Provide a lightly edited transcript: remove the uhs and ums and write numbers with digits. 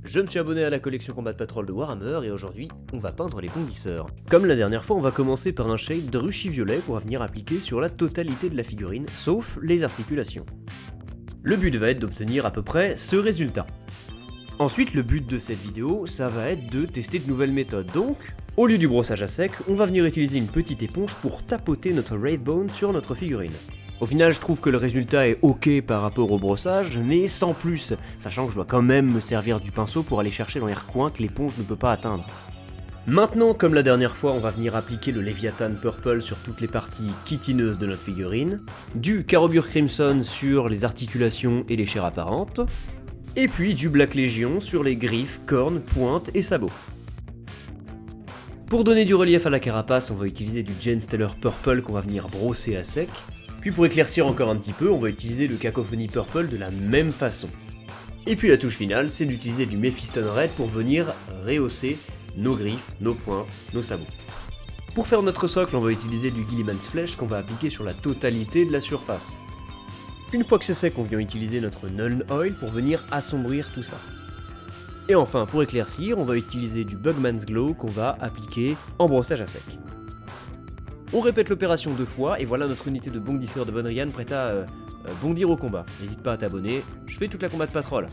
Je me suis abonné à la collection Combat Patrol de Warhammer et aujourd'hui, on va peindre les bondisseurs. Comme la dernière fois, on va commencer par un shade de Rushy violet qu'on va venir appliquer sur la totalité de la figurine, sauf les articulations. Le but va être d'obtenir à peu près ce résultat. Ensuite, le but de cette vidéo, ça va être de tester de nouvelles méthodes. Donc, au lieu du brossage à sec, on va venir utiliser une petite éponge pour tapoter notre Wraithbone sur notre figurine. Au final, je trouve que le résultat est ok par rapport au brossage, mais sans plus, sachant que je dois quand même me servir du pinceau pour aller chercher dans les recoins que l'éponge ne peut pas atteindre. Maintenant, comme la dernière fois, on va venir appliquer le Leviathan Purple sur toutes les parties chitineuses de notre figurine, du Carbure Crimson sur les articulations et les chairs apparentes, et puis du Black Legion sur les griffes, cornes, pointes et sabots. Pour donner du relief à la carapace, on va utiliser du Genestealer Purple qu'on va venir brosser à sec. Puis pour éclaircir encore un petit peu, on va utiliser le Cacophony Purple de la même façon. Et puis la touche finale, c'est d'utiliser du Mephiston Red pour venir rehausser nos griffes, nos pointes, nos sabots. Pour faire notre socle, on va utiliser du Guilliman's Flèche qu'on va appliquer sur la totalité de la surface. Une fois que c'est sec, on vient utiliser notre Nuln Oil pour venir assombrir tout ça. Et enfin, pour éclaircir, on va utiliser du Bugman's Glow qu'on va appliquer en brossage à sec. On répète l'opération 2 fois, et voilà notre unité de bondisseur de Von Ryan prête à bondir au combat. N'hésite pas à t'abonner, je fais toute la combat de patrol.